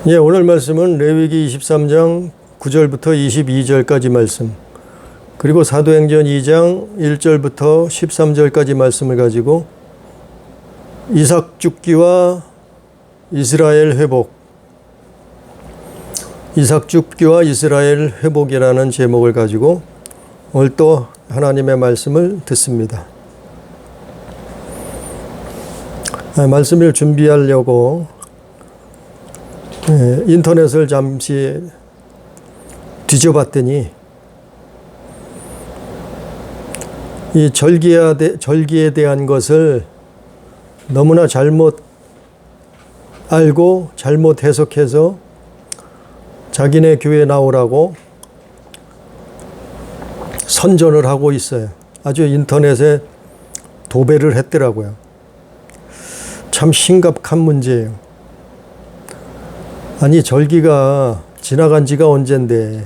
예, 오늘 말씀은 레위기 23장 9절부터 22절까지 말씀, 그리고 사도행전 2장 1절부터 13절까지 말씀을 가지고 이삭 죽기와 이스라엘 회복, 이삭 죽기와 이스라엘 회복이라는 제목을 가지고 오늘 또 하나님의 말씀을 듣습니다. 말씀을 준비하려고 인터넷을 잠시 뒤져봤더니 이 절기에 대한 것을 너무나 잘못 알고 잘못 해석해서 자기네 교회에 나오라고 선전을 하고 있어요. 아주 인터넷에 도배를 했더라고요. 참 심각한 문제예요. 아니, 절기가 지나간 지가 언젠데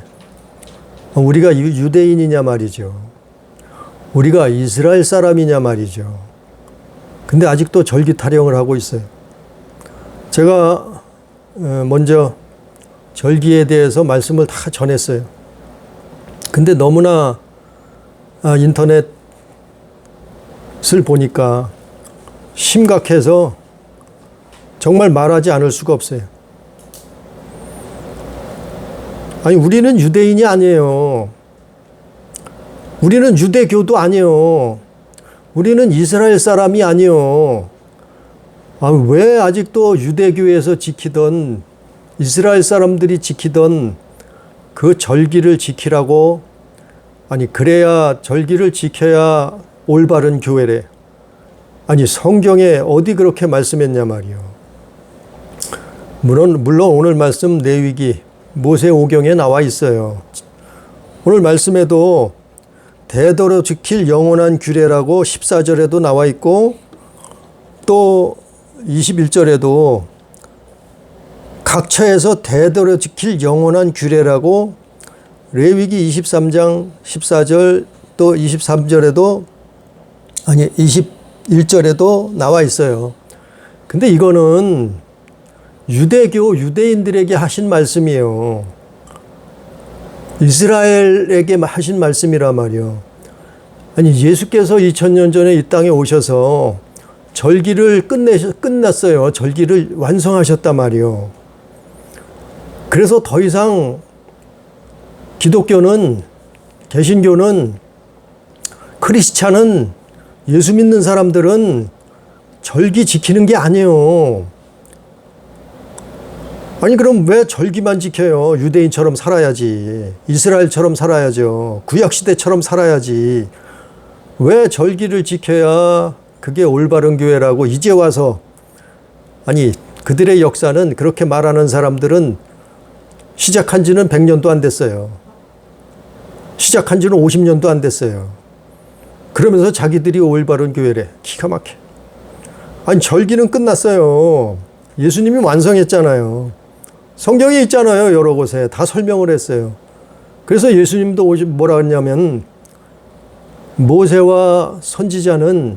우리가 유대인이냐 말이죠. 우리가 이스라엘 사람이냐 말이죠. 근데 아직도 절기 타령을 하고 있어요. 제가 먼저 절기에 대해서 말씀을 다 전했어요. 근데 너무나 인터넷을 보니까 심각해서 정말 말하지 않을 수가 없어요. 아니, 우리는 유대인이 아니에요. 우리는 유대교도 아니에요. 우리는 이스라엘 사람이 아니에요. 왜 아직도 유대교에서 지키던, 이스라엘 사람들이 지키던 그 절기를 지키라고, 아니, 그래야 절기를 지켜야 올바른 교회래. 아니, 성경에 어디 그렇게 말씀했냐 말이요. 물론 오늘 말씀 레위기 모세오경에 나와 있어요. 오늘 말씀에도 대대로 지킬 영원한 규례라고 14절에도 나와 있고, 또 21절에도 각처에서 대대로 지킬 영원한 규례라고 레위기 23장 14절 또 23절에도, 아니 21절에도 나와 있어요. 근데 이거는 유대인들에게 하신 말씀이에요. 이스라엘에게 하신 말씀이란 말이요. 아니, 예수께서 2000년 전에 이 땅에 오셔서 절기를 끝났어요. 절기를 완성하셨단 말이요. 그래서 더 이상 기독교는, 개신교는, 크리스찬은, 예수 믿는 사람들은 절기 지키는 게 아니에요. 아니, 그럼 왜 절기만 지켜요? 유대인처럼 살아야지. 이스라엘처럼 살아야죠. 구약시대처럼 살아야지. 왜 절기를 지켜야 그게 올바른 교회라고 이제 와서, 아니, 그들의 역사는, 그렇게 말하는 사람들은 시작한 지는 100년도 안 됐어요. 시작한 지는 50년도 안 됐어요. 그러면서 자기들이 올바른 교회래. 기가 막혀. 아니, 절기는 끝났어요. 예수님이 완성했잖아요. 성경에 있잖아요. 여러 곳에 다 설명을 했어요. 그래서 예수님도 뭐라 했냐면, 모세와 선지자는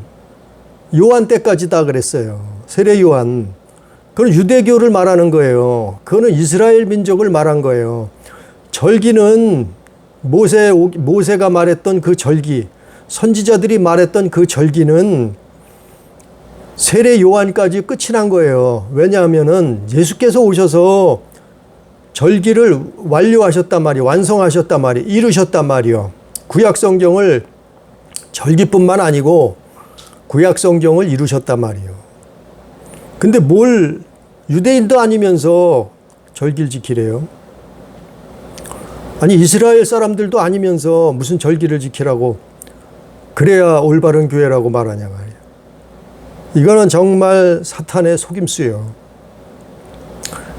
요한 때까지다 그랬어요. 세례 요한. 그건 유대교를 말하는 거예요. 그거는 이스라엘 민족을 말한 거예요. 절기는 모세가 말했던 그 절기, 선지자들이 말했던 그 절기는 세례 요한까지 끝이 난 거예요. 왜냐하면은 예수께서 오셔서 절기를 완료하셨단 말이에요. 완성하셨단 말이에요. 이루셨단 말이에요. 구약 성경을, 절기뿐만 아니고 구약 성경을 이루셨단 말이에요. 근데 뭘 유대인도 아니면서 절기를 지키래요? 아니, 이스라엘 사람들도 아니면서 무슨 절기를 지키라고, 그래야 올바른 교회라고 말하냐 말이에요. 이거는 정말 사탄의 속임수예요.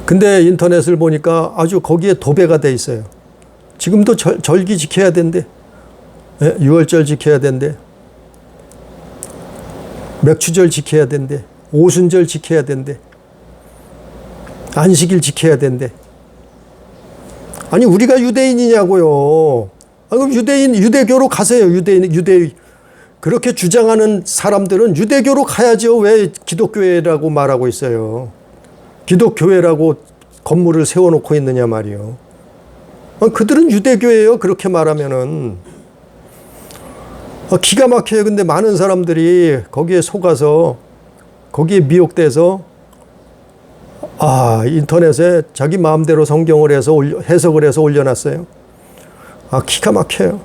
근데 인터넷을 보니까 아주 거기에 도배가 돼 있어요. 지금도 절기 지켜야 된대. 6월절 지켜야 된대. 맥추절 지켜야 된대. 오순절 지켜야 된대. 안식일 지켜야 된대. 아니, 우리가 유대인이냐고요. 그럼 유대교로 가세요. 그렇게 주장하는 사람들은 유대교로 가야죠. 왜 기독교회라고 말하고 있어요? 기독교회라고 건물을 세워놓고 있느냐 말이요. 그들은 유대교예요. 그렇게 말하면은. 기가 막혀요. 근데 많은 사람들이 거기에 속아서 거기에 미혹돼서 인터넷에 자기 마음대로 성경을 해서 해석을 해서 올려놨어요. 기가 막혀요.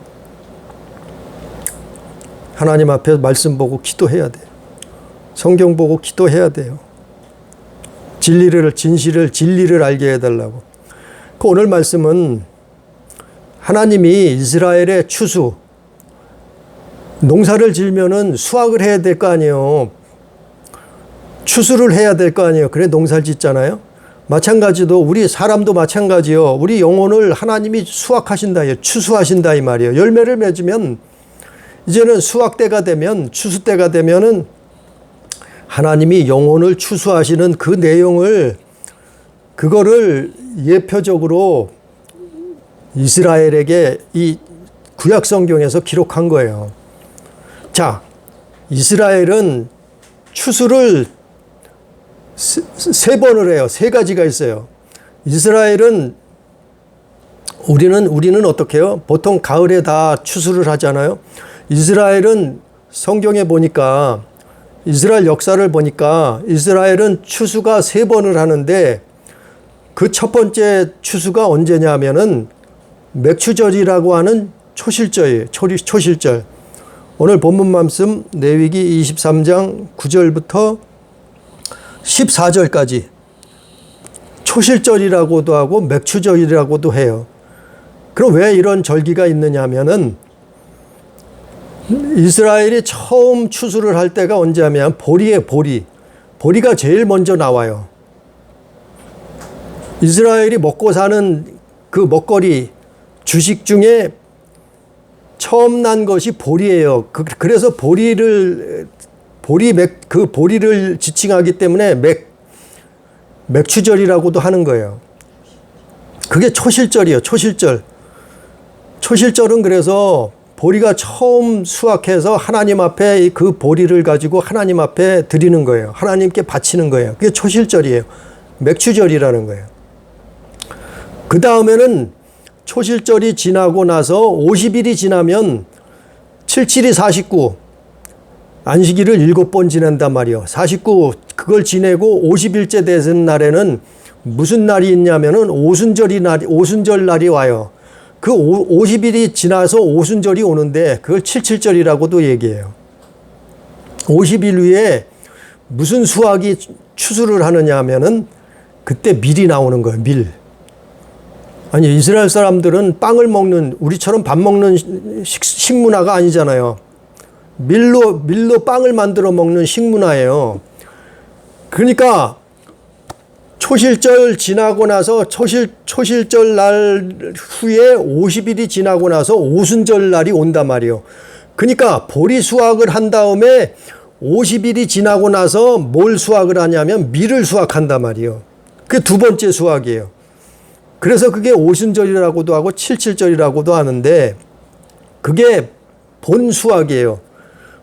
하나님 앞에 말씀 보고 기도해야 돼요. 성경 보고 기도해야 돼요. 진리를 알게 해달라고. 오늘 말씀은 하나님이 이스라엘의 추수, 농사를 지으면은 수확을 해야 될 거 아니에요. 추수를 해야 될 거 아니에요. 그래 농사를 짓잖아요. 마찬가지도 우리 사람도 마찬가지요. 우리 영혼을 하나님이 수확하신다, 추수하신다 이 말이에요. 열매를 맺으면 이제는 수확 때가 되면, 추수 때가 되면은 하나님이 영혼을 추수하시는 그 내용을, 그거를 예표적으로 이스라엘에게 이 구약 성경에서 기록한 거예요. 자, 이스라엘은 추수를 세 번을 해요. 세 가지가 있어요. 이스라엘은 우리는 어떻게 해요? 보통 가을에 다 추수를 하잖아요. 이스라엘은 성경에 보니까, 이스라엘 역사를 보니까 이스라엘은 추수가 세 번을 하는데 그 첫 번째 추수가 언제냐 하면은 맥추절이라고 하는 초실절이에요. 초실절. 오늘 본문 말씀 레위기 23장 9절부터 14절까지 초실절이라고도 하고 맥추절이라고도 해요. 그럼 왜 이런 절기가 있느냐 하면은 이스라엘이 처음 추수를 할 때가 언제 하면 보리예요. 보리가 제일 먼저 나와요. 이스라엘이 먹고 사는 그 먹거리 주식 중에 처음 난 것이 보리예요. 그래서 보리를 지칭하기 때문에 맥추절이라고도 하는 거예요. 그게 초실절이에요. 초실절은 그래서 보리가 처음 수확해서 하나님 앞에 그 보리를 가지고 하나님 앞에 드리는 거예요. 하나님께 바치는 거예요. 그게 초실절이에요. 맥추절이라는 거예요. 그 다음에는 초실절이 지나고 나서 50일이 지나면 77이 49, 안식일을 7번 지낸단 말이에요. 49 그걸 지내고 50일째 되는 날에는 무슨 날이 있냐면은 오순절 날이 와요. 그 50일이 지나서 오순절이 오는데 그걸 77절이라고도 얘기해요. 50일 후에 무슨 수확이 추수를 하느냐 하면은 그때 밀이 나오는 거예요. 밀. 아니 이스라엘 사람들은 빵을 먹는, 우리처럼 밥 먹는 식문화가 아니잖아요. 밀로 빵을 만들어 먹는 식문화예요. 그러니까 초실절 지나고 나서 초실절 날 후에 50일이 지나고 나서 오순절 날이 온단 말이에요. 그러니까 보리 수확을 한 다음에 50일이 지나고 나서 뭘 수확을 하냐면 밀을 수확한단 말이에요. 그게 두 번째 수확이에요. 그래서 그게 오순절이라고도 하고 77절이라고도 하는데 그게 본 수확이에요.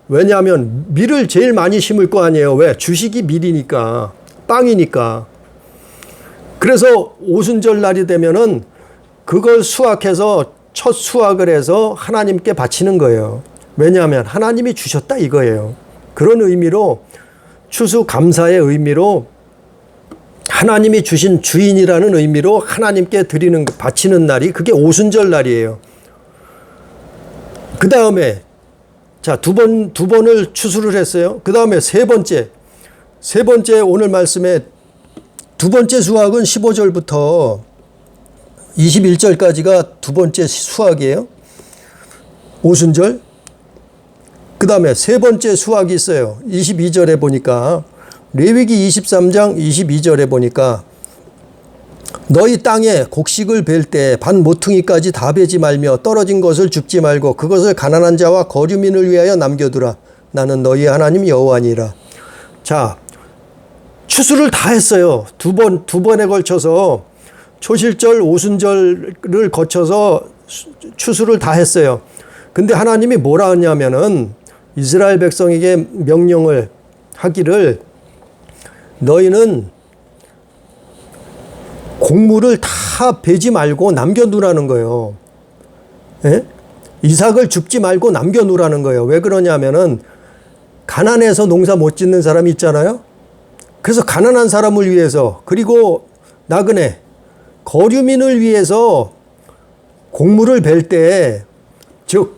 왜냐하면 밀을 제일 많이 심을 거 아니에요. 왜? 주식이 밀이니까, 빵이니까. 그래서 오순절 날이 되면은 그걸 수확해서 첫 수확을 해서 하나님께 바치는 거예요. 왜냐하면 하나님이 주셨다 이거예요. 그런 의미로 추수 감사의 의미로 하나님이 주신 주인이라는 의미로 하나님께 바치는 날이 그게 오순절 날이에요. 그 다음에 자, 두 번을 추수를 했어요. 그 다음에 세 번째 오늘 말씀에 두 번째 수확은 15절부터 21절까지가 두 번째 수확이에요. 오순절. 그 다음에 세 번째 수확이 있어요. 22절에 보니까 레위기 23장 22절에 보니까 너희 땅에 곡식을 벨 때 반 모퉁이까지 다 베지 말며 떨어진 것을 줍지 말고 그것을 가난한 자와 거류민을 위하여 남겨두라. 나는 너희 하나님 여호와니라. 자, 추수를 다 했어요. 두 번에 걸쳐서 초실절, 오순절을 거쳐서 추수를 다 했어요. 근데 하나님이 뭐라 하냐면은 이스라엘 백성에게 명령을 하기를 너희는 곡물을 다 베지 말고 남겨두라는 거예요. 예? 이삭을 줍지 말고 남겨놓으라는 거예요. 왜 그러냐면은 가난해서 농사 못 짓는 사람이 있잖아요. 그래서 가난한 사람을 위해서, 그리고 나그네, 거류민을 위해서 곡물을 벨 때, 즉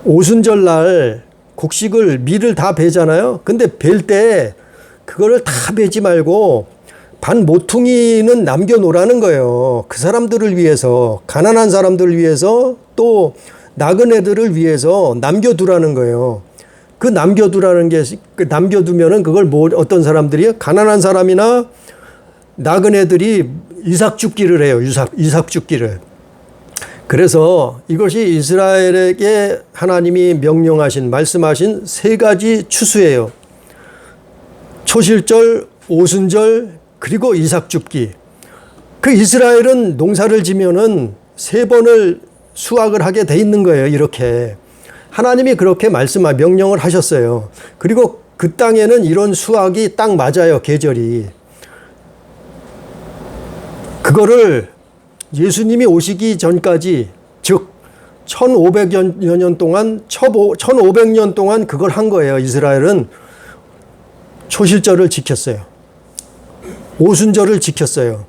오순절날 곡식을 밀을 다 베잖아요. 근데 벨 때 그거를 다 베지 말고 반 모퉁이는 남겨놓으라는 거예요. 그 사람들을 위해서, 가난한 사람들을 위해서, 또 나그네들을 위해서 남겨두라는 거예요. 그 남겨두라는 게, 남겨두면은 그걸 어떤 사람들이요? 가난한 사람이나 나그네들이 이삭 줍기를 해요. 이삭 줍기를. 그래서 이것이 이스라엘에게 하나님이 명령하신, 말씀하신 세 가지 추수예요. 초실절, 오순절, 그리고 이삭 줍기. 그 이스라엘은 농사를 지면은 세 번을 수확을 하게 돼 있는 거예요. 이렇게. 하나님이 그렇게 명령을 하셨어요. 그리고 그 땅에는 이런 수확이 딱 맞아요. 계절이. 그거를 예수님이 오시기 전까지, 즉 1500여 년 동안 1500년 동안 그걸 한 거예요. 이스라엘은 초실절을 지켰어요. 오순절을 지켰어요.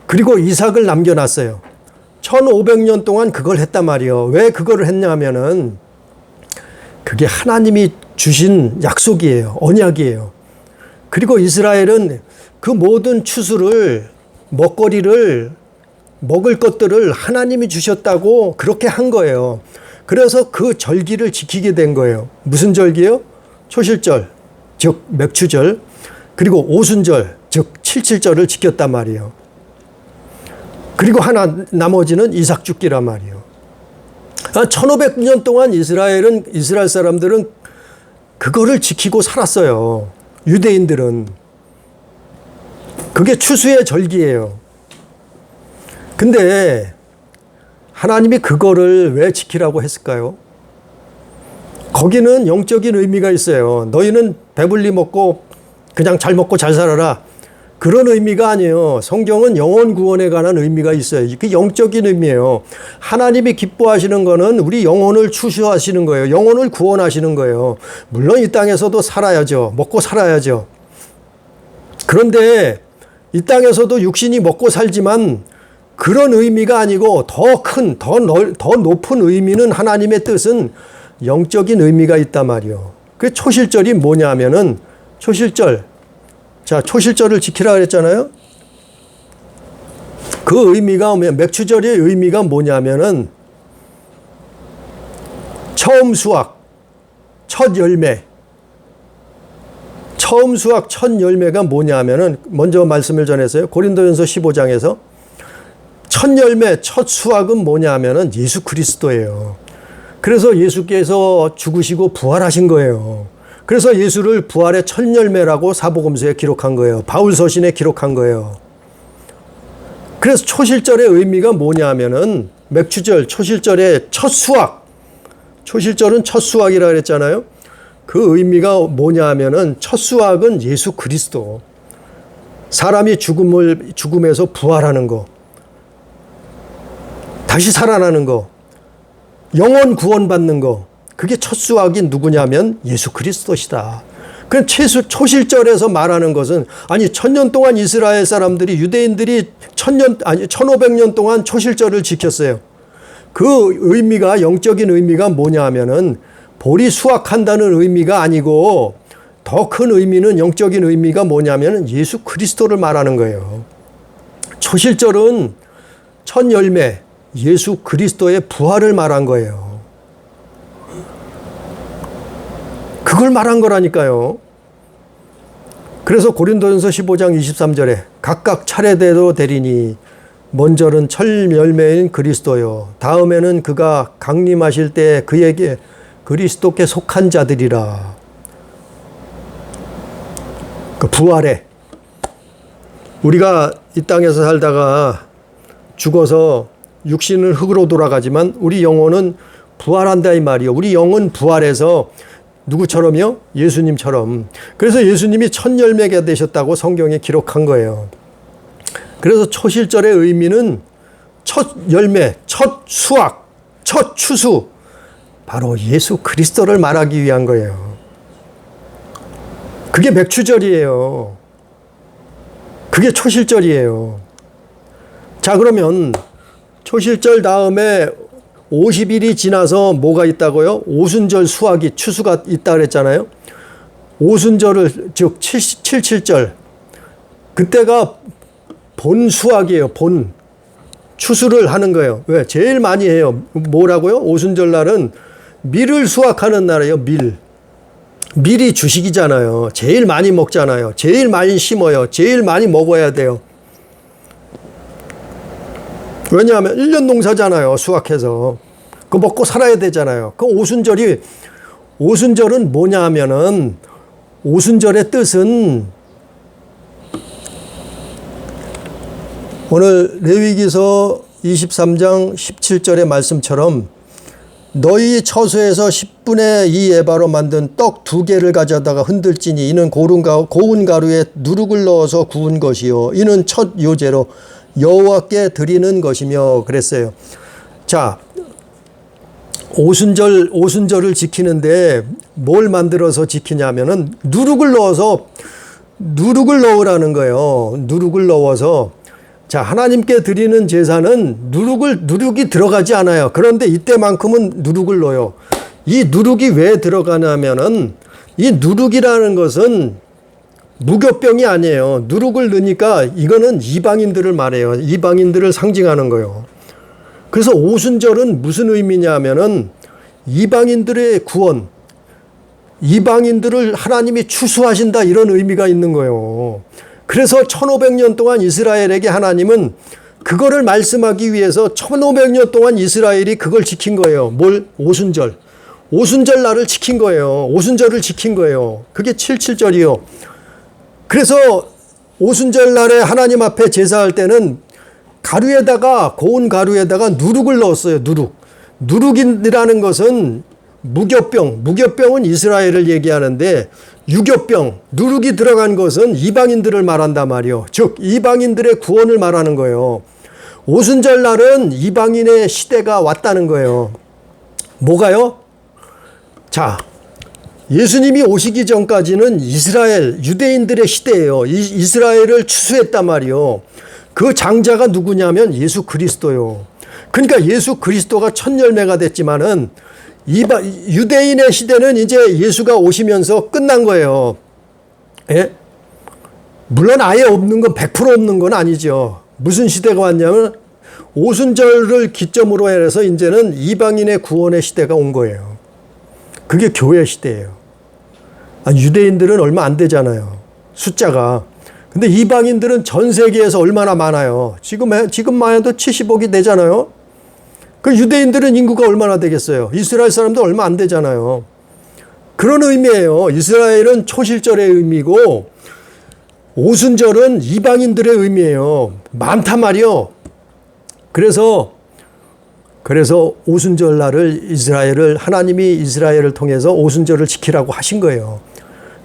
그리고 이삭을 남겨놨어요. 1500년 동안 그걸 했단 말이에요. 왜 그거를 했냐면은 그게 하나님이 주신 약속이에요. 언약이에요. 그리고 이스라엘은 그 모든 추수를, 먹거리를, 먹을 것들을 하나님이 주셨다고 그렇게 한 거예요. 그래서 그 절기를 지키게 된 거예요. 무슨 절기요? 초실절, 즉 맥추절, 그리고 오순절, 즉 칠칠절을 지켰단 말이에요. 그리고 나머지는 이삭 줍기란 말이에요. 1500년 동안 이스라엘 사람들은 그거를 지키고 살았어요. 유대인들은. 그게 추수의 절기예요. 근데 하나님이 그거를 왜 지키라고 했을까요? 거기는 영적인 의미가 있어요. 너희는 배불리 먹고 그냥 잘 먹고 잘 살아라. 그런 의미가 아니에요. 성경은 영혼 구원에 관한 의미가 있어요. 그 영적인 의미예요. 하나님이 기뻐하시는 거는 우리 영혼을 추수하시는 거예요. 영혼을 구원하시는 거예요. 물론 이 땅에서도 살아야죠. 먹고 살아야죠. 그런데 이 땅에서도 육신이 먹고 살지만 그런 의미가 아니고 더 큰, 더 높은 의미는, 하나님의 뜻은 영적인 의미가 있단 말이에요. 그 초실절이 뭐냐면은, 초실절. 자, 초실절을 지키라 그랬잖아요. 그 의미가, 맥추절의 의미가 뭐냐면은, 처음 수확, 첫 열매. 처음 수확, 첫 열매가 뭐냐면은, 먼저 말씀을 전했어요. 고린도전서 15장에서. 첫 열매, 첫 수확은 뭐냐면은 예수 그리스도예요. 그래서 예수께서 죽으시고 부활하신 거예요. 그래서 예수를 부활의 첫 열매라고 사복음서에 기록한 거예요. 바울서신에 기록한 거예요. 그래서 초실절의 의미가 뭐냐면은 맥추절, 초실절의 첫 수확. 초실절은 첫 수확이라 그랬잖아요. 그 의미가 뭐냐면은 첫 수확은 예수 그리스도. 사람이 죽음에서 부활하는 거. 다시 살아나는 거. 영혼 구원받는 거. 그게 첫 수확이 누구냐면 예수 그리스도시다. 그 초실절에서 말하는 것은, 아니 1000년 동안 이스라엘 사람들이, 유대인들이 1500년 동안 초실절을 지켰어요. 그 의미가, 영적인 의미가 뭐냐 하면은 볼이 수확한다는 의미가 아니고 더 큰 의미는, 영적인 의미가 뭐냐면 예수 그리스도를 말하는 거예요. 초실절은 첫 열매, 예수 그리스도의 부활을 말한 거예요. 그걸 말한 거라니까요. 그래서 고린도전서 15장 23절에 각각 차례대로 되리니 먼저는 첫 열매인 그리스도요, 다음에는 그가 강림하실 때 그에게 그리스도께 속한 자들이라. 그 부활에, 우리가 이 땅에서 살다가 죽어서 육신은 흙으로 돌아가지만 우리 영혼은 부활한다 이 말이요. 우리 영은 부활해서 누구처럼요? 예수님처럼. 그래서 예수님이 첫 열매가 되셨다고 성경에 기록한 거예요. 그래서 초실절의 의미는 첫 열매, 첫 수확, 첫 추수, 바로 예수 그리스도를 말하기 위한 거예요. 그게 맥추절이에요. 그게 초실절이에요. 자, 그러면 초실절 다음에 50일이 지나서 뭐가 있다고요? 오순절 수확이 추수가 있다 그랬잖아요. 오순절을 즉 77절 그때가 본 수확이에요. 본 추수를 하는 거예요. 왜? 제일 많이 해요. 뭐라고요? 오순절 날은 밀을 수확하는 날이에요. 밀이 주식이잖아요. 제일 많이 먹잖아요. 제일 많이 심어요. 제일 많이 먹어야 돼요. 왜냐하면 1년 농사잖아요. 수확해서. 그거 먹고 살아야 되잖아요. 그 오순절은 뭐냐 하면은 오순절의 뜻은 오늘 레위기서 23장 17절의 말씀처럼 너희 처소에서 10분의 2 에바로 만든 떡 2개를 가져다가 흔들지니 이는 고운 가루에 누룩을 넣어서 구운 것이요 이는 첫 요제로 여호와께 드리는 것이며 그랬어요. 자, 오순절을 지키는데 뭘 만들어서 지키냐면은 누룩을 넣으라는 거예요. 누룩을 넣어서 자, 하나님께 드리는 제사는 누룩이 들어가지 않아요. 그런데 이때만큼은 누룩을 넣어요. 이 누룩이 왜 들어가냐면은 이 누룩이라는 것은 무교병이 아니에요. 누룩을 넣으니까 이거는 이방인들을 말해요. 이방인들을 상징하는 거예요. 그래서 오순절은 무슨 의미냐 하면은 이방인들의 구원, 이방인들을 하나님이 추수하신다 이런 의미가 있는 거예요. 그래서 1500년 동안 이스라엘에게 하나님은 그거를 말씀하기 위해서 1500년 동안 이스라엘이 그걸 지킨 거예요. 뭘? 오순절. 오순절 날을 지킨 거예요. 오순절을 지킨 거예요. 그게 77절이요. 그래서 오순절 날에 하나님 앞에 제사할 때는 고운 가루에다가 누룩을 넣었어요. 누룩이라는 것은 무교병은 이스라엘을 얘기하는데 유교병, 누룩이 들어간 것은 이방인들을 말한단 말이요. 즉 이방인들의 구원을 말하는 거예요. 오순절 날은 이방인의 시대가 왔다는 거예요. 뭐가요? 자, 예수님이 오시기 전까지는 유대인들의 시대예요. 이스라엘을 추수했단 말이요. 그 장자가 누구냐면 예수 그리스도요. 그러니까 예수 그리스도가 첫 열매가 됐지만은 유대인의 시대는 이제 예수가 오시면서 끝난 거예요. 예? 물론 아예 없는 건 100% 없는 건 아니죠. 무슨 시대가 왔냐면 오순절을 기점으로 해서 이제는 이방인의 구원의 시대가 온 거예요. 그게 교회 시대예요. 유대인들은 얼마 안 되잖아요. 숫자가. 근데 이방인들은 전 세계에서 얼마나 많아요. 지금만 해도 70억이 되잖아요. 그 유대인들은 인구가 얼마나 되겠어요? 이스라엘 사람도 얼마 안 되잖아요. 그런 의미예요. 이스라엘은 초실절의 의미고 오순절은 이방인들의 의미예요. 많단 말이요. 그래서 오순절 날을 하나님이 이스라엘을 통해서 오순절을 지키라고 하신 거예요.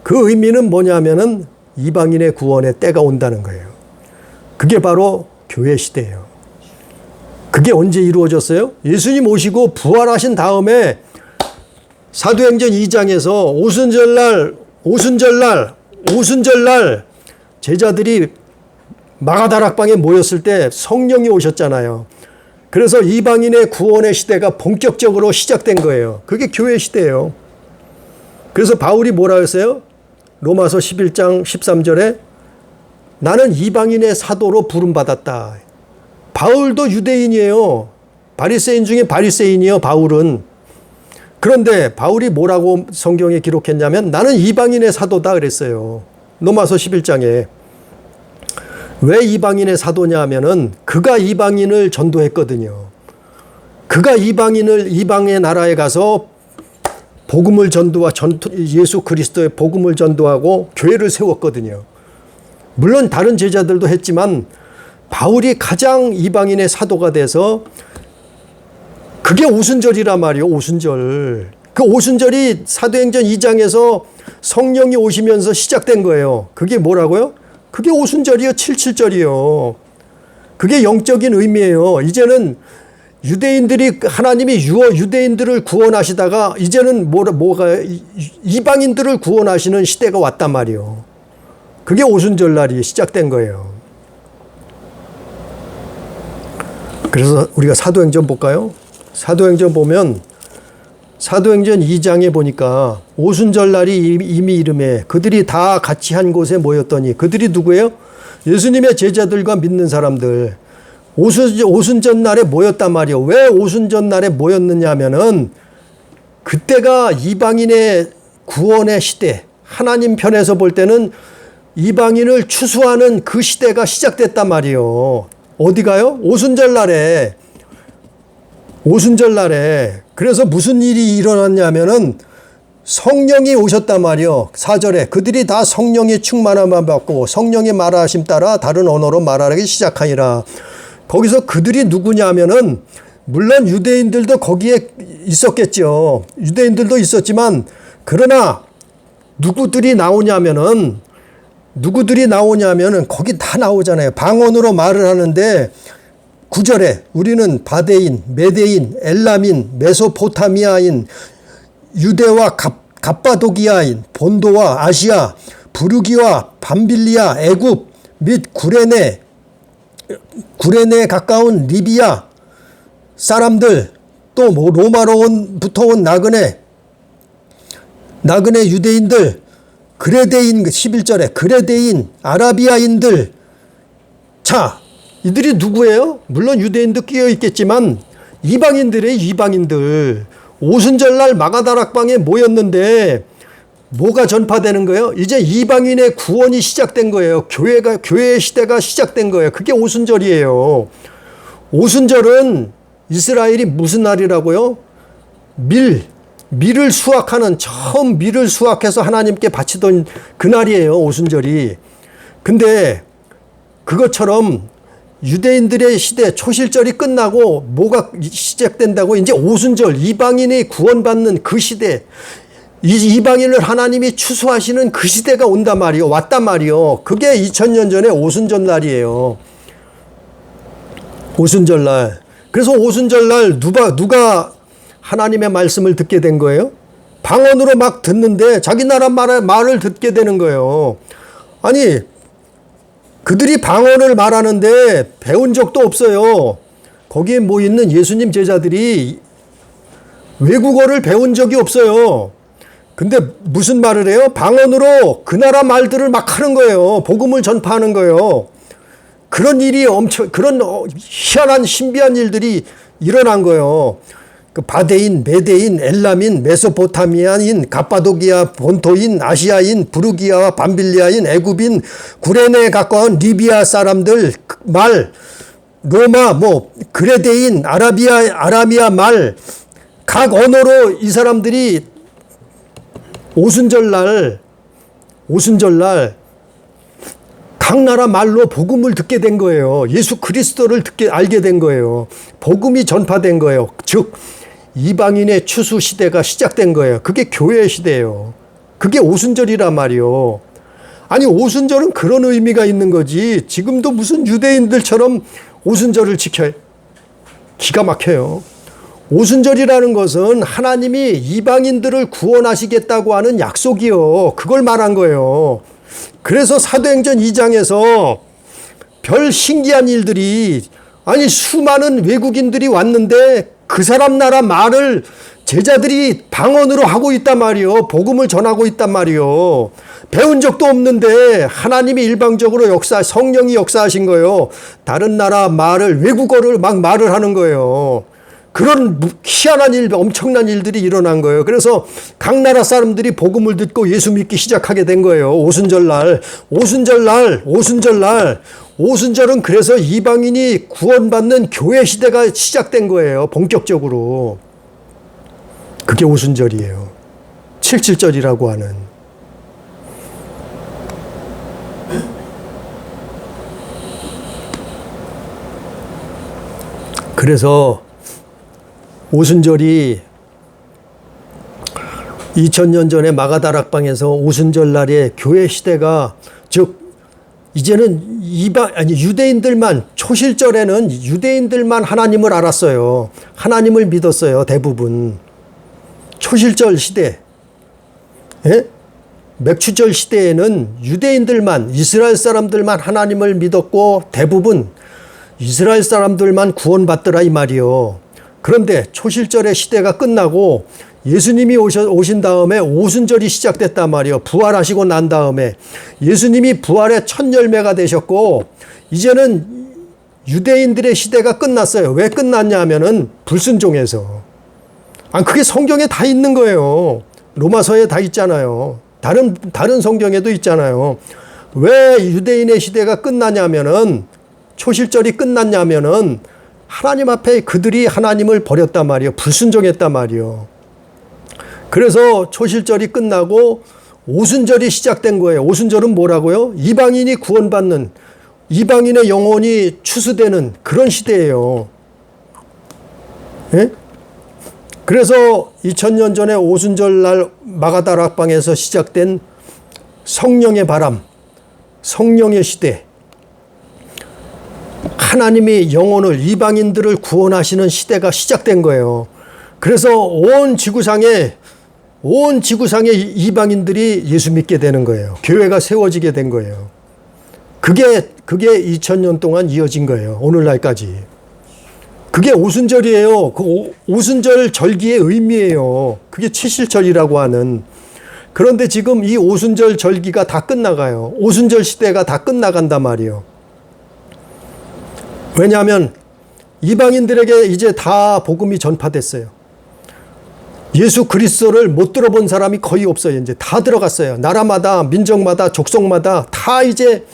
그 의미는 뭐냐면은 이방인의 구원의 때가 온다는 거예요. 그게 바로 교회 시대예요. 그게 언제 이루어졌어요? 예수님 오시고 부활하신 다음에 사도행전 2장에서 오순절 날 제자들이 마가다락방에 모였을 때 성령이 오셨잖아요. 그래서 이방인의 구원의 시대가 본격적으로 시작된 거예요. 그게 교회 시대예요. 그래서 바울이 뭐라 했어요? 로마서 11장 13절에 나는 이방인의 사도로 부름받았다. 바울도 유대인이에요. 바리새인 중에 바리새인이에요. 바울은. 그런데 바울이 뭐라고 성경에 기록했냐면 나는 이방인의 사도다 그랬어요. 로마서 11장에. 왜 이방인의 사도냐 하면은 그가 이방인을 전도했거든요. 그가 이방의 나라에 가서 복음을 예수 그리스도의 복음을 전도하고 교회를 세웠거든요. 물론 다른 제자들도 했지만 바울이 가장 이방인의 사도가 돼서 그게 오순절이란 말이에요. 오순절. 그 오순절이 사도행전 2장에서 성령이 오시면서 시작된 거예요. 그게 뭐라고요? 그게 오순절이요. 77절이요. 그게 영적인 의미예요. 이제는 유대인들이 하나님이 유대인들을 구원하시다가 이제는 뭐가 이방인들을 구원하시는 시대가 왔단 말이에요. 그게 오순절날이 시작된 거예요. 그래서 우리가 사도행전 볼까요? 사도행전 보면 사도행전 2장에 보니까 오순절날이 이미 이름에 그들이 다 같이 한 곳에 모였더니 그들이 누구예요? 예수님의 제자들과 믿는 사람들. 오순절날에 모였단 말이에요. 왜 오순절날에 모였느냐 하면은 그때가 이방인의 구원의 시대, 하나님 편에서 볼 때는 이방인을 추수하는 그 시대가 시작됐단 말이에요. 어디가요? 오순절날에. 그래서 무슨 일이 일어났냐면은 성령이 오셨단 말이요. 4절에 그들이 다 성령의 충만함을 받고 성령의 말하심 따라 다른 언어로 말하기 시작하니라. 거기서 그들이 누구냐면은 물론 유대인들도 거기에 있었겠죠. 유대인들도 있었지만 그러나 누구들이 나오냐면은 거기 다 나오잖아요. 방언으로 말을 하는데 9절에 우리는 바데인, 메데인, 엘람인, 메소포타미아인, 유대와 갑바도기아인, 본도와 아시아, 부르기와 밤빌리아, 애굽 및 구레네에 가까운 리비아 사람들, 또 로마로부터 온 나그네 유대인들, 그레데인 11절에 그레데인, 아라비아인들. 자, 이들이 누구예요? 물론 유대인도 끼어 있겠지만 이방인들. 오순절날 마가다락방에 모였는데 뭐가 전파되는 거예요? 이제 이방인의 구원이 시작된 거예요. 교회의 시대가 시작된 거예요. 그게 오순절이에요. 오순절은 이스라엘이 무슨 날이라고요? 밀을 수확하는, 처음 밀을 수확해서 하나님께 바치던 그날이에요. 오순절이. 근데 그것처럼 유대인들의 시대 초실절이 끝나고 뭐가 시작된다고? 이제 오순절, 이방인이 구원받는 그 시대, 이방인을 하나님이 추수하시는 그 시대가 온단 말이요. 왔단 말이요. 그게 2000년 전에 오순절날이에요. 오순절날. 그래서 오순절날 누가 하나님의 말씀을 듣게 된 거예요? 방언으로 막 듣는데 자기 나라 말을 듣게 되는 거예요. 아니, 그들이 방언을 말하는데 배운 적도 없어요. 거기에 모이는 예수님 제자들이 외국어를 배운 적이 없어요. 근데 무슨 말을 해요? 방언으로 그 나라 말들을 막 하는 거예요. 복음을 전파하는 거예요. 그런 희한한 신비한 일들이 일어난 거예요. 그 바데인, 메데인, 엘람인, 메소포타미아인, 갑바도기아, 본토인, 아시아인, 부르기아와 밤빌리아인, 애굽인, 구레네에 가까운 리비아 사람들 말, 로마, 그레데인, 아라비아 말, 각 언어로 이 사람들이 오순절날 각 나라 말로 복음을 듣게 된 거예요. 예수 그리스도를 알게 된 거예요. 복음이 전파된 거예요. 즉 이방인의 추수 시대가 시작된 거예요. 그게 교회의 시대예요. 그게 오순절이란 말이요. 아니, 오순절은 그런 의미가 있는 거지. 지금도 무슨 유대인들처럼 오순절을 지켜요. 기가 막혀요. 오순절이라는 것은 하나님이 이방인들을 구원하시겠다고 하는 약속이요. 그걸 말한 거예요. 그래서 사도행전 2장에서 별 신기한 일들이, 아니 수많은 외국인들이 왔는데 그 사람 나라 말을 제자들이 방언으로 하고 있단 말이요. 복음을 전하고 있단 말이요. 배운 적도 없는데 하나님이 일방적으로 성령이 역사하신 거예요. 다른 나라 말을, 외국어를 막 말을 하는 거예요. 그런 희한한 일, 엄청난 일들이 일어난 거예요. 그래서 각 나라 사람들이 복음을 듣고 예수 믿기 시작하게 된 거예요. 오순절은 그래서 이방인이 구원받는 교회 시대가 시작된 거예요. 본격적으로. 그게 오순절이에요. 77절이라고 하는. 그래서 오순절이 2000년 전에 마가다락방에서 오순절 날에 교회 시대가, 즉 이제는 유대인들만, 초실절에는 유대인들만 하나님을 알았어요. 하나님을 믿었어요, 대부분. 초실절 시대, 예? 맥추절 시대에는 유대인들만, 이스라엘 사람들만 하나님을 믿었고 대부분 이스라엘 사람들만 구원받더라 이 말이요. 그런데 초실절의 시대가 끝나고 예수님이 오신 다음에 오순절이 시작됐단 말이요. 부활하시고 난 다음에 예수님이 부활의 첫 열매가 되셨고 이제는 유대인들의 시대가 끝났어요. 왜 끝났냐 하면은 불순종해서. 그게 성경에 다 있는 거예요. 로마서에 다 있잖아요. 다른 성경에도 있잖아요. 왜 유대인의 시대가 끝나냐면은, 초실절이 끝났냐면은 하나님 앞에 그들이 하나님을 버렸단 말이에요. 불순종했단 말이에요. 그래서 초실절이 끝나고 오순절이 시작된 거예요. 오순절은 뭐라고요? 이방인이 구원받는, 이방인의 영혼이 추수되는 그런 시대예요. 예? 그래서 2000년 전에 오순절 날 마가다락방에서 시작된 성령의 바람, 성령의 시대, 하나님이 영혼을, 이방인들을 구원하시는 시대가 시작된 거예요. 그래서 온 지구상에 이방인들이 예수 믿게 되는 거예요. 교회가 세워지게 된 거예요. 그게 2000년 동안 이어진 거예요. 오늘날까지. 그게 오순절이에요. 그 오순절 절기의 의미예요. 그게 칠실절이라고 하는. 그런데 지금 이 오순절 절기가 다 끝나가요. 오순절 시대가 다 끝나간단 말이에요. 왜냐하면 이방인들에게 이제 다 복음이 전파됐어요. 예수 그리스도를 못 들어본 사람이 거의 없어요. 이제 다 들어갔어요. 나라마다, 민족마다, 족속마다 다 이제,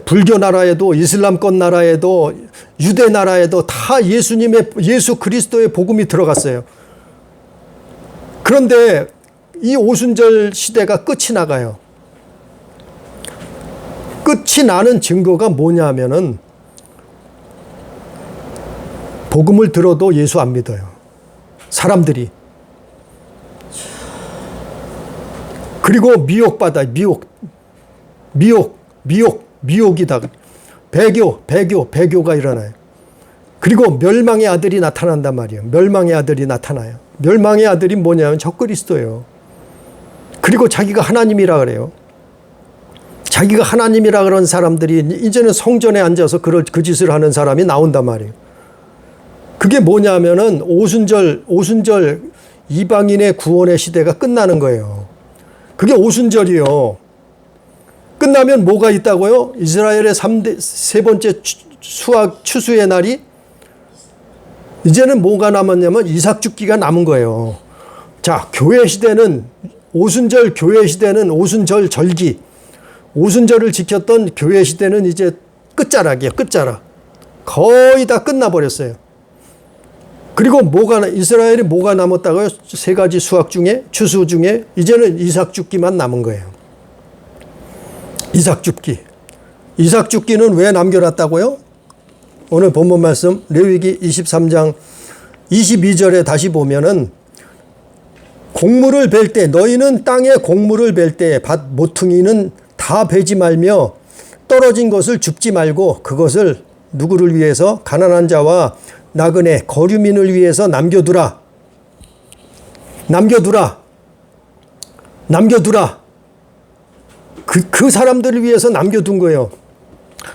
불교 나라에도, 이슬람권 나라에도, 유대 나라에도 다 예수 그리스도의 복음이 들어갔어요. 그런데 이 오순절 시대가 끝이 나가요. 끝이 나는 증거가 뭐냐면은 복음을 들어도 예수 안 믿어요. 사람들이. 그리고 미혹받아, 미혹이다. 배교가 일어나요. 그리고 멸망의 아들이 나타난단 말이에요. 멸망의 아들이 나타나요. 멸망의 아들이 뭐냐면 적그리스도예요. 그리고 자기가 하나님이라 그래요. 자기가 하나님이라 그런 사람들이 이제는 성전에 앉아서 그 짓을 하는 사람이 나온단 말이에요. 그게 뭐냐면은 오순절 이방인의 구원의 시대가 끝나는 거예요. 그게 오순절이요. 끝나면 뭐가 있다고요? 이스라엘의 세 번째 추수의 날이 이제는 뭐가 남았냐면 이삭 죽기가 남은 거예요. 자, 교회 시대는 오순절 교회 시대는 오순절 절기, 오순절을 지켰던 교회 시대는 이제 끝자락이에요. 끝자락. 거의 다 끝나버렸어요. 그리고 이스라엘이 뭐가 남았다고요? 세 가지 수확 중에, 추수 중에 이제는 이삭 죽기만 남은 거예요. 이삭 죽기. 이삭 죽기는 왜 남겨놨다고요? 오늘 본문 말씀 레위기 23장 22절에 다시 보면은 곡물을 벨 때, 너희는 땅에 곡물을 벨 때 밭 모퉁이는 다 베지 말며 떨어진 것을 줍지 말고 그것을 누구를 위해서? 가난한 자와 나그네 거류민을 위해서 남겨두라. 그 사람들을 위해서 남겨둔 거예요.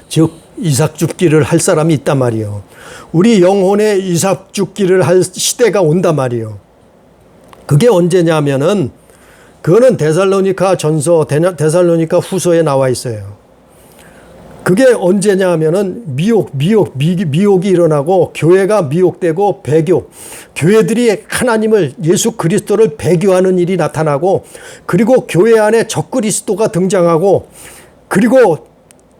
즉 이삭 죽기를 할 사람이 있단 말이에요. 우리 영혼의 이삭 죽기를 할 시대가 온단 말이에요. 그게 언제냐면은 그거는 데살로니가 전서, 데살로니가 후서에 나와 있어요. 그게 언제냐 하면은 미혹이 일어나고 교회가 미혹되고 배교, 교회들이 하나님을, 예수 그리스도를 배교하는 일이 나타나고, 그리고 교회 안에 적그리스도가 등장하고, 그리고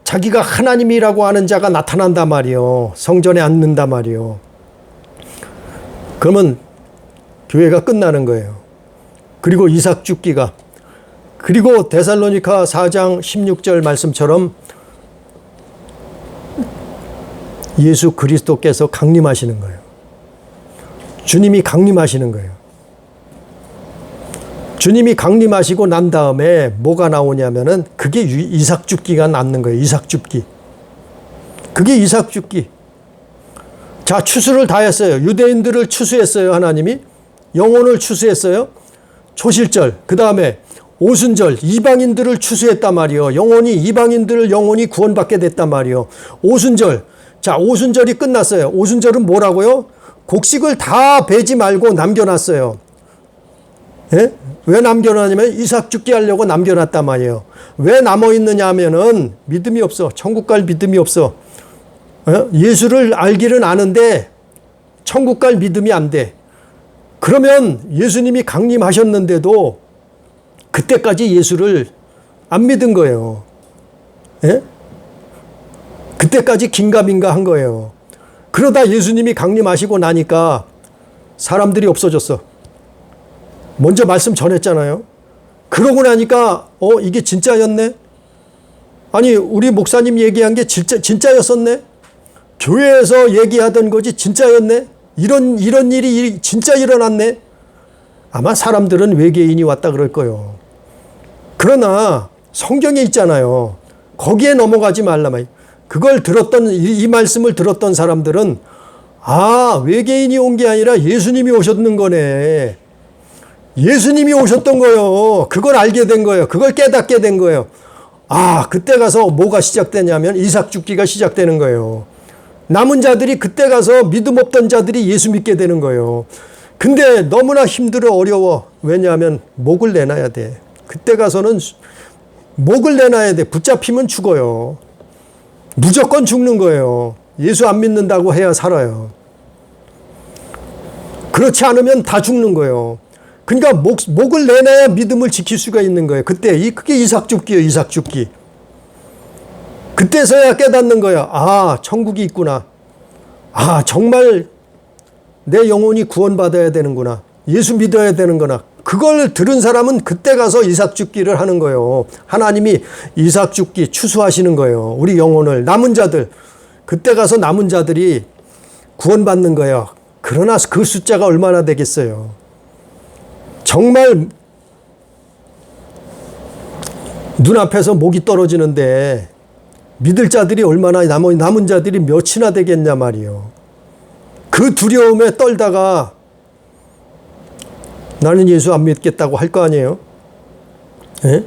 자기가 하나님이라고 하는 자가 나타난단 말이에요. 성전에 앉는단 말이에요. 그러면 교회가 끝나는 거예요. 그리고 이삭 죽기가, 그리고 데살로니가 4장 16절 말씀처럼 예수 그리스도께서 강림하시는 거예요. 주님이 강림하시는 거예요. 주님이 강림하시고 난 다음에 뭐가 나오냐면은 그게 이삭 죽기가 낳는 거예요. 이삭 죽기. 그게 이삭 죽기. 자, 추수를 다 했어요. 유대인들을 추수했어요. 하나님이. 영혼을 추수했어요. 초실절. 그 다음에 오순절. 이방인들을 추수했단 말이요. 이방인들을 영혼이 구원받게 됐단 말이요. 오순절. 자, 오순절이 끝났어요. 오순절은 뭐라고요? 곡식을 다 베지 말고 남겨놨어요. 예? 왜 남겨놨냐면 이삭 죽게 하려고 남겨놨단 말이에요. 왜 남아있느냐 하면은 믿음이 없어. 천국 갈 믿음이 없어. 예수를 알기는 아는데 천국 갈 믿음이 안 돼. 그러면 예수님이 강림하셨는데도 그때까지 예수를 안 믿은 거예요. 예? 그때까지 긴가민가 한 거예요. 그러다 예수님이 강림하시고 나니까 사람들이 없어졌어. 먼저 말씀 전했잖아요. 그러고 나니까 이게 진짜였네? 아니 우리 목사님 얘기한 게 진짜였었네? 교회에서 얘기하던 거지 진짜였네? 이런 일이 진짜 일어났네? 아마 사람들은 외계인이 왔다 그럴 거예요. 그러나 성경에 있잖아요. 거기에 넘어가지 말라 말이에요. 그걸 들었던 이 말씀을 들었던 사람들은 외계인이 온 게 아니라 예수님이 오셨는 거네. 예수님이 오셨던 거예요. 그걸 알게 된 거예요. 그걸 깨닫게 된 거예요. 그때 가서 뭐가 시작되냐면 이삭 죽기가 시작되는 거예요. 남은 자들이 그때 가서 믿음 없던 자들이 예수 믿게 되는 거예요. 근데 너무나 힘들어 어려워. 왜냐하면 목을 내놔야 돼. 그때 가서는 목을 내놔야 돼. 붙잡히면 죽어요. 무조건 죽는 거예요. 예수 안 믿는다고 해야 살아요. 그렇지 않으면 다 죽는 거예요. 그러니까 목을 내놔야 믿음을 지킬 수가 있는 거예요. 그게 이삭 죽기예요. 이삭 죽기. 그때서야 깨닫는 거예요. 천국이 있구나. 정말 내 영혼이 구원받아야 되는구나. 예수 믿어야 되는구나. 그걸 들은 사람은 그때 가서 이삭 죽기를 하는 거예요. 하나님이 이삭 죽기 추수하시는 거예요. 우리 영혼을. 남은 자들. 그때 가서 남은 자들이 구원받는 거예요. 그러나 그 숫자가 얼마나 되겠어요. 정말 눈앞에서 목이 떨어지는데 믿을 자들이 얼마나 남은 자들이 몇이나 되겠냐 말이요. 그 두려움에 떨다가 나는 예수 안 믿겠다고 할 거 아니에요? 예?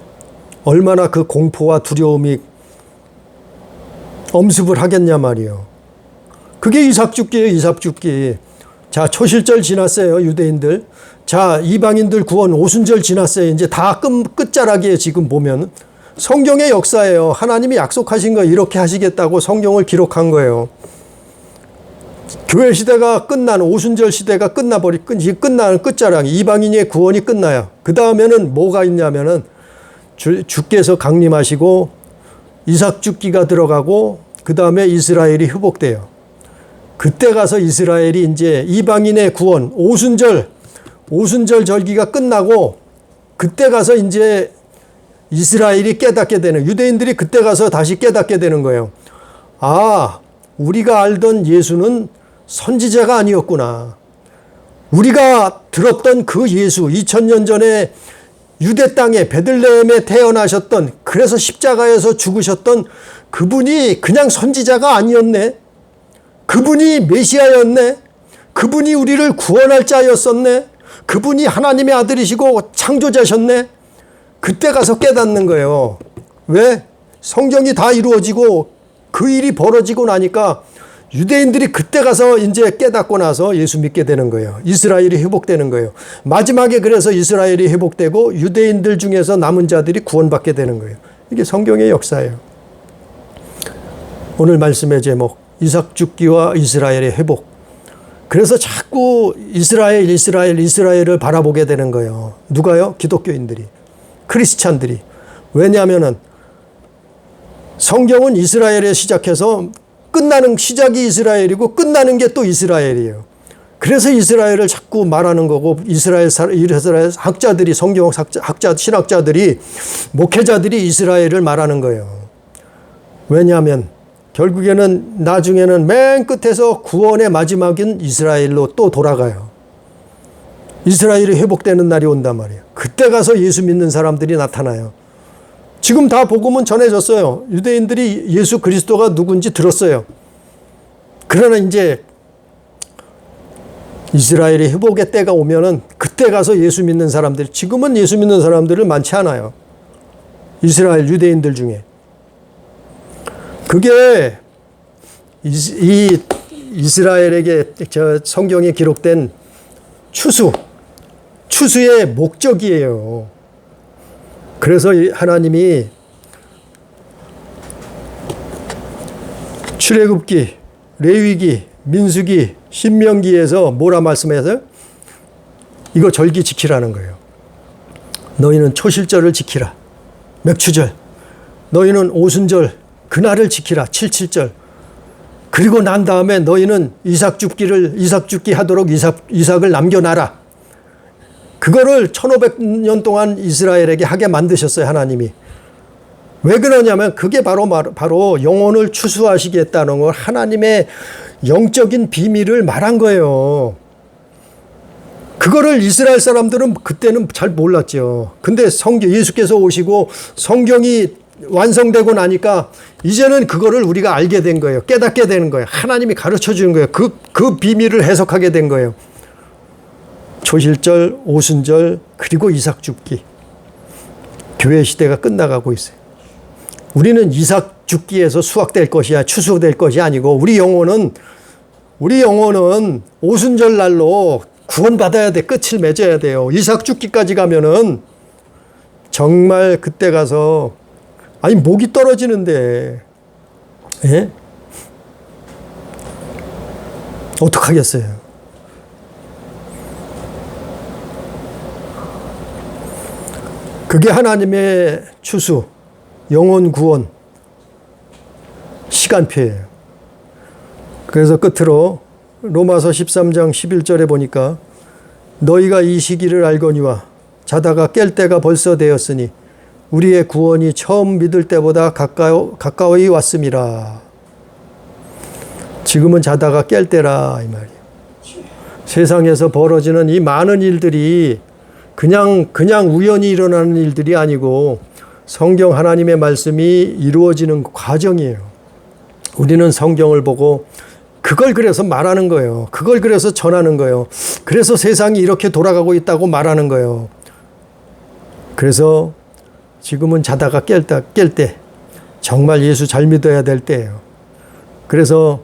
얼마나 그 공포와 두려움이 엄습을 하겠냐 말이요. 그게 이삭 죽기예요. 이삭 죽기. 자, 초실절 지났어요. 유대인들. 자, 이방인들 구원 오순절 지났어요. 이제 다 끝자락이에요. 지금 보면. 성경의 역사예요. 하나님이 약속하신 거 이렇게 하시겠다고 성경을 기록한 거예요. 교회 시대가 끝나는 오순절 시대가 끝나는 끝자락. 이방인의 구원이 끝나요. 그 다음에는 뭐가 있냐면은 주께서 강림하시고 이삭 죽기가 들어가고 그 다음에 이스라엘이 회복돼요. 그때 가서 이스라엘이 이제 이방인의 구원 오순절 절기가 끝나고 그때 가서 이제 이스라엘이 깨닫게 되는, 유대인들이 그때 가서 다시 깨닫게 되는 거예요. 우리가 알던 예수는 선지자가 아니었구나. 우리가 들었던 그 예수, 2000년 전에 유대 땅에 베들레헴에 태어나셨던, 그래서 십자가에서 죽으셨던 그분이 그냥 선지자가 아니었네. 그분이 메시아였네. 그분이 우리를 구원할 자였었네. 그분이 하나님의 아들이시고 창조자셨네. 그때 가서 깨닫는 거예요. 왜? 성경이 다 이루어지고 그 일이 벌어지고 나니까 유대인들이 그때 가서 이제 깨닫고 나서 예수 믿게 되는 거예요. 이스라엘이 회복되는 거예요. 마지막에 그래서 이스라엘이 회복되고 유대인들 중에서 남은 자들이 구원받게 되는 거예요. 이게 성경의 역사예요. 오늘 말씀의 제목, 이삭 죽기와 이스라엘의 회복. 그래서 자꾸 이스라엘을 바라보게 되는 거예요. 누가요? 기독교인들이. 크리스찬들이. 왜냐하면은 성경은 이스라엘에 시작해서 끝나는 시작이 이스라엘이고 끝나는 게 또 이스라엘이에요. 그래서 이스라엘을 자꾸 말하는 거고 이스라엘 학자들이 성경 학자 신학자들이 목회자들이 이스라엘을 말하는 거예요. 왜냐하면 결국에는 나중에는 맨 끝에서 구원의 마지막인 이스라엘로 또 돌아가요. 이스라엘이 회복되는 날이 온단 말이에요. 그때 가서 예수 믿는 사람들이 나타나요. 지금 다 복음은 전해졌어요. 유대인들이 예수 그리스도가 누군지 들었어요. 그러나 이제 이스라엘의 회복의 때가 오면은 그때 가서 예수 믿는 사람들이, 지금은 예수 믿는 사람들을 많지 않아요. 이스라엘 유대인들 중에. 그게 이 이스라엘에게 저 성경에 기록된 추수의 목적이에요. 그래서 하나님이 출애굽기, 레위기, 민수기, 신명기에서 뭐라 말씀해서 이거 절기 지키라는 거예요. 너희는 초실절을 지키라. 맥추절. 너희는 오순절 그날을 지키라. 77절. 그리고 난 다음에 너희는 이삭 죽기 하도록 이삭을 남겨놔라. 그거를 1500년 동안 이스라엘에게 하게 만드셨어요, 하나님이. 왜 그러냐면 그게 바로 영혼을 추수하시겠다는 걸 하나님의 영적인 비밀을 말한 거예요. 그거를 이스라엘 사람들은 그때는 잘 몰랐죠. 근데 예수께서 오시고 성경이 완성되고 나니까 이제는 그거를 우리가 알게 된 거예요. 깨닫게 되는 거예요. 하나님이 가르쳐 주는 거예요. 그 비밀을 해석하게 된 거예요. 초실절, 오순절, 그리고 이삭 죽기. 교회 시대가 끝나가고 있어요. 우리는 이삭 죽기에서 수확될 것이야, 추수될 것이 아니고 우리 영혼은 오순절 날로 구원받아야 돼. 끝을 맺어야 돼요. 이삭 죽기까지 가면은 정말 그때 가서 목이 떨어지는데, 예? 어떡하겠어요? 그게 하나님의 추수, 영혼 구원, 시간표예요. 그래서 끝으로 로마서 13장 11절에 보니까 너희가 이 시기를 알거니와 자다가 깰 때가 벌써 되었으니 우리의 구원이 처음 믿을 때보다 가까이 왔음이라. 지금은 자다가 깰 때라 이 말이에요. 세상에서 벌어지는 이 많은 일들이 그냥 우연히 일어나는 일들이 아니고 성경 하나님의 말씀이 이루어지는 과정이에요. 우리는 성경을 보고 그걸 그래서 말하는 거예요. 그걸 그래서 전하는 거예요. 그래서 세상이 이렇게 돌아가고 있다고 말하는 거예요. 그래서 지금은 자다가 깰 때, 정말 예수 잘 믿어야 될 때예요. 그래서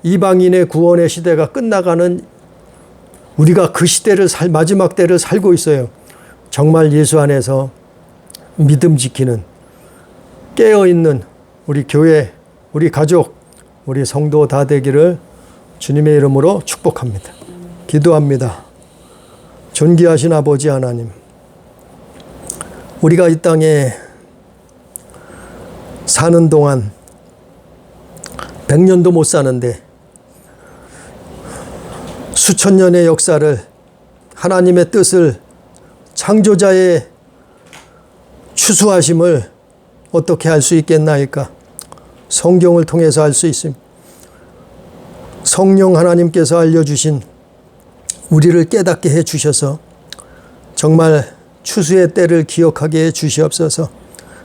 이방인의 구원의 시대가 끝나가는 우리가 그 시대를 마지막 때를 살고 있어요. 정말 예수 안에서 믿음 지키는, 깨어있는 우리 교회, 우리 가족, 우리 성도 다 되기를 주님의 이름으로 축복합니다. 기도합니다. 존귀하신 아버지 하나님, 우리가 이 땅에 사는 동안 100년도 못 사는데 수천 년의 역사를, 하나님의 뜻을, 창조자의 추수하심을 어떻게 할 수 있겠나이까? 성경을 통해서 할 수 있습니다. 성령 하나님께서 알려주신 우리를 깨닫게 해 주셔서 정말 추수의 때를 기억하게 해 주시옵소서.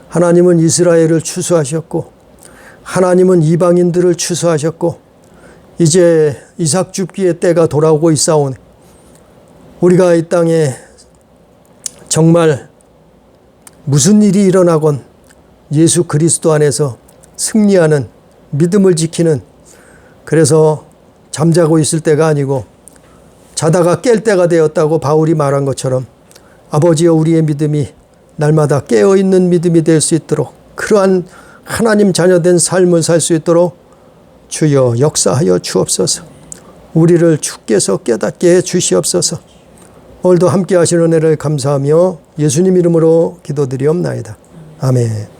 하나님은 이스라엘을 추수하셨고 하나님은 이방인들을 추수하셨고 이제 이삭 죽기의 때가 돌아오고 있사오니 우리가 이 땅에 정말 무슨 일이 일어나건 예수 그리스도 안에서 승리하는, 믿음을 지키는, 그래서 잠자고 있을 때가 아니고 자다가 깰 때가 되었다고 바울이 말한 것처럼 아버지여 우리의 믿음이 날마다 깨어있는 믿음이 될 수 있도록 그러한 하나님 자녀된 삶을 살 수 있도록 주여 역사하여 주옵소서. 우리를 주께서 깨닫게 해 주시옵소서. 오늘도 함께 하시는 은혜를 감사하며 예수님 이름으로 기도드리옵나이다. 아멘.